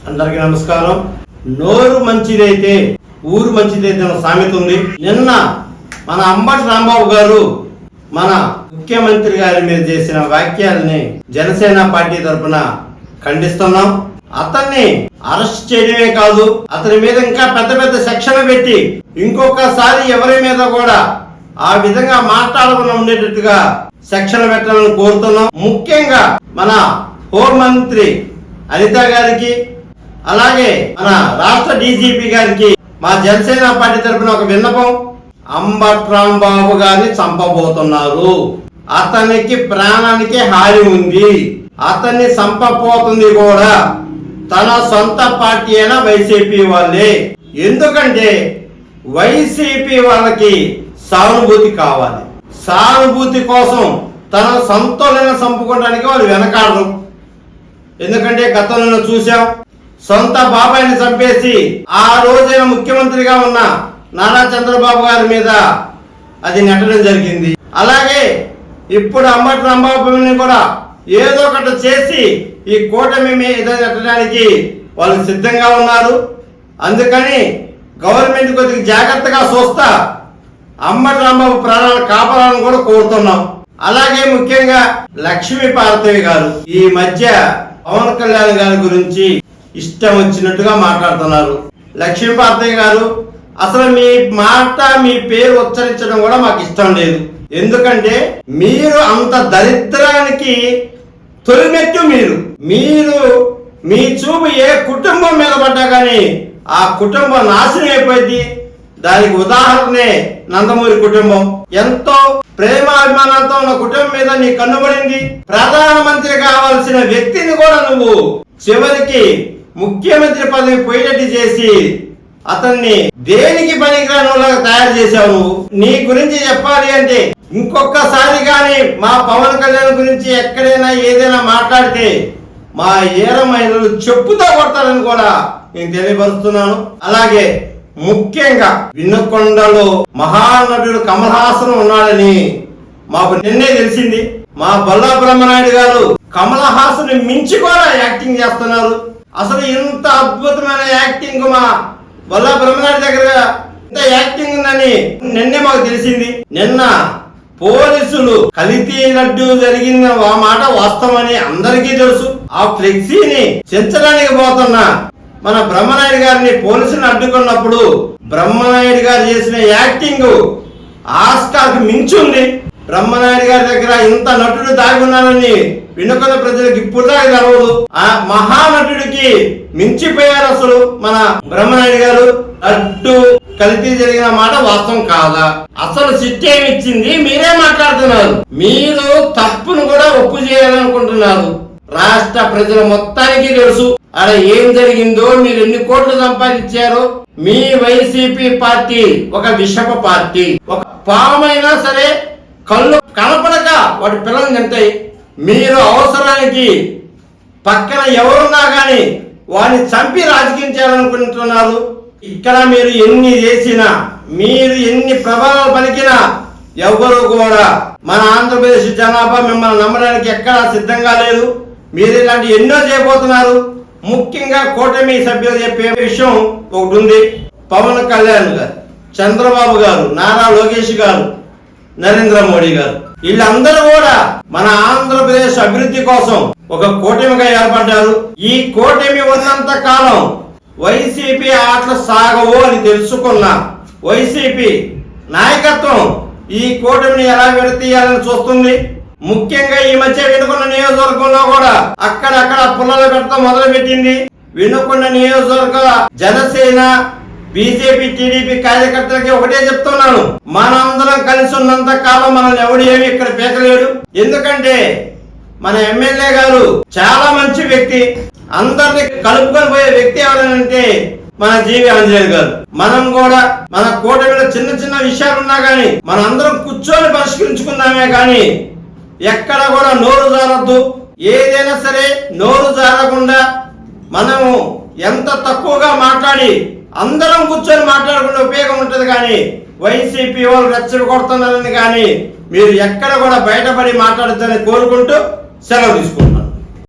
అందరికీ నమస్కారం. నోరు మంచిదైతే ఊరు మంచిదైతే సామెత ఉంది. నిన్న మన అంబటి రాంబాబు గారు మన ముఖ్యమంత్రి గారి మీద చేసిన వ్యాఖ్యల్ని జనసేన పార్టీ తరఫున ఖండిస్తున్నాం. అతన్ని అరెస్ట్ చేయడమే కాదు, అతని మీద ఇంకా పెద్ద పెద్ద సెక్షన్లు పెట్టి ఇంకొకసారి ఎవరి మీద కూడా ఆ విధంగా మాట్లాడకుండా ఉండేటట్టుగా సెక్షన్లు పెట్టాలని కోరుతున్నాం. ముఖ్యంగా మన హోంమంత్రి అనిత గారికి, అలాగే మన రాష్ట్ర డీజీపీ గారికి మా జనసేన పార్టీ తరఫున ఒక విన్నపం. అంబటి రాంబాబు గారిని చంపబోతున్నారు. అతనికి ప్రాణానికి హాని ఉంది. అతన్ని చంపబోతుంది కూడా తన సొంత పార్టీ అయిన వైసీపీ వాళ్ళే. ఎందుకంటే వైసీపీ వాళ్ళకి సానుభూతి కావాలి. సానుభూతి కోసం తన సొంతలను చంపుకోవడానికి వాళ్ళు వెనకాడరు. ఎందుకంటే గతంలో చూసాం, సొంత బాబాయిని చంపేసి ఆ రోజైన ముఖ్యమంత్రిగా ఉన్న నారా చంద్రబాబు గారి మీద అది నెట్టడం జరిగింది. అలాగే ఇప్పుడు అంబటి రాంబాబుని కూడా ఏదో ఒకటి చేసి ఈ కూటమి మీద నెట్టడానికి వాళ్ళు సిద్ధంగా ఉన్నారు. అందుకని గవర్నమెంట్ కొద్దిగా జాగ్రత్తగా చూస్తా అంబటి రాంబాబు ప్రాణాలు కాపాడాలని కూడా కోరుతున్నాం. అలాగే ముఖ్యంగా లక్ష్మీపార్వతి గారు ఈ మధ్య పవన్ కళ్యాణ్ గారి గురించి ఇష్టం వచ్చినట్టుగా మాట్లాడుతున్నారు. లక్ష్మీపార్వతి గారు, అసలు మీ మాట మీ పేరు ఉచ్చరించడం కూడా మాకు ఇష్టం లేదు. ఎందుకంటే మీరు అంత దరిద్రానికి తొలిమెట్టు. మీరు మీ చూపు ఏ కుటుంబం మీద పడ్డా కానీ ఆ కుటుంబం నాశనం అయిపోయింది. దానికి ఉదాహరణే నందమూరి కుటుంబం. ఎంతో ప్రేమాభిమానంతో ఉన్న కుటుంబం మీద నీ కన్నుబడింది. ప్రధానమంత్రి కావాల్సిన వ్యక్తిని కూడా నువ్వు చివరికి ముఖ్యమంత్రి పదవి పోయేటట్టు చేసి అతన్ని దేనికి పనికిరానిలాగా తయారు చేశావు. నువ్వు నీ గురించి చెప్పాలి అంటే ఇంకొకసారి కానీ మా పవన్ కళ్యాణ్ గురించి ఎక్కడైనా ఏదైనా మాట్లాడితే మా ఏర మహిళలు చెప్పుతో కొడతారని కూడా నేను తెలియపరుస్తున్నాను. అలాగే ముఖ్యంగా వినుకొండలో మహానటుడు కమల్ హాసన్ ఉన్నాడని మాకు నిన్నే తెలిసింది. మా బొల్లా బ్రహ్మనాయుడు గారు కమల్ హాసన్ మించి కూడా యాక్టింగ్ చేస్తున్నారు. అసలు ఇంత అద్భుతమైన యాక్టింగ్ మా బొల్లా బ్రహ్మనాయుడు దగ్గర ఇంత యాక్టింగ్ ఉందని నిన్నే మాకు తెలిసింది. నిన్న పోలీసులు కల్తీ లడ్డు జరిగిన ఆ మాట వాస్తవమని అందరికీ తెలుసు. ఆ ఫ్లెక్సీని చించడానికి పోతున్న మన బ్రహ్మనాయుడు గారిని పోలీసులు అడ్డుకున్నప్పుడు బ్రహ్మనాయుడు గారు చేసిన యాక్టింగ్ ఆస్కార్కు మించుంది. బ్రహ్మనాయుడు గారి దగ్గర ఇంత నటుడు దాగి ఉన్నానని వినుకొండ ప్రజలకు ఇప్పుడు దాకా తెలవదు. ఆ మహానటుడికి మించిపోయారు అసలు మన బ్రహ్మనాయుడు గారు. లడ్డు కల్తీ జరిగిన మాట వాస్తవం కాదా? అసలు సిట్టేమి ఇచ్చింది? మీరే మాట్లాడుతున్నారు. మీరు తప్పును కూడా ఒప్పు చేయాలనుకుంటున్నారు. రాష్ట్ర ప్రజల మొత్తానికి తెలుసు అలా ఏం జరిగిందో, మీరు ఎన్ని కోట్లు సంపాదించారో. మీ వైసీపీ పార్టీ ఒక విషప పార్టీ. ఒక పామైనా సరే కళ్ళు కనపడక వాటి పిల్లలు తింటాయి. మీరు అవసరానికి పక్కన ఎవరున్నా కానీ వారిని చంపి రాజకీయం చేయాలనుకుంటున్నారు. ఇక్కడ మీరు ఎన్ని చేసినా, మీరు ఎన్ని ప్రభావాలు పలికినా ఎవరు కూడా మన ఆంధ్రప్రదేశ్ జనాభా మిమ్మల్ని నమ్మడానికి ఎక్కడా సిద్ధంగా లేదు. మీరు ఇలాంటి ఎన్నో చేయబోతున్నారు. ముఖ్యంగా కూటమి సభ్యులు చెప్పే విషయం ఒకటి ఉంది. పవన్ కళ్యాణ్ గారు, చంద్రబాబు గారు, నారా లోకేష్ గారు, నరేంద్ర మోడీ గారు, వీళ్ళందరూ కూడా మన ఆంధ్రప్రదేశ్ అభివృద్ధి కోసం ఒక కూటమిగా ఏర్పడ్డారు. ఈ కూటమి ఉన్నంత కాలం వైసీపీ ఆటలు సాగవు అని తెలుసుకున్న వైసీపీ నాయకత్వం ఈ కూటమిని ఎలా విడతీయాలని చూస్తుంది. ముఖ్యంగా ఈ మధ్య వినుకొండ నియోజకవర్గంలో కూడా అక్కడక్కడ పుల్లలు పెట్టడం మొదలు పెట్టింది. వినుకొండ నియోజకవర్గ జనసేన, బీజేపీ, టీడీపీ కార్యకర్తలకి ఒకటే చెప్తున్నాను, మనందరం కలిసి ఉన్నంత కాలం మనల్ని ఎవడు ఏమి ఇక్కడ పీకలేడు. ఎందుకంటే మన ఎమ్మెల్యే గారు చాలా మంచి వ్యక్తి. అందరినీ కలుపుకొని పోయే వ్యక్తి ఎవరంటే మన జీవి ఆంజనేయులు గారు. మనం కూడా మన కూటమిలో చిన్న చిన్న విషయాలు ఉన్నా కానీ మనందరం కూర్చొని పరిష్కరించుకుందామే కానీ ఎక్కడ కూడా నోరు జారద్దు. ఏదైనా సరే నోరు జారకుండా మనము ఎంత తక్కువగా మాట్లాడి అందరం కూర్చొని మాట్లాడుకుంటే ఉపయోగం ఉంటుంది. కానీ వైసీపీ వాళ్ళు రెచ్చగొడుతున్నారని కానీ మీరు ఎక్కడ కూడా బయటపడి మాట్లాడొద్దని కోరుకుంటూ సెలవు తీసుకుంటున్నాం.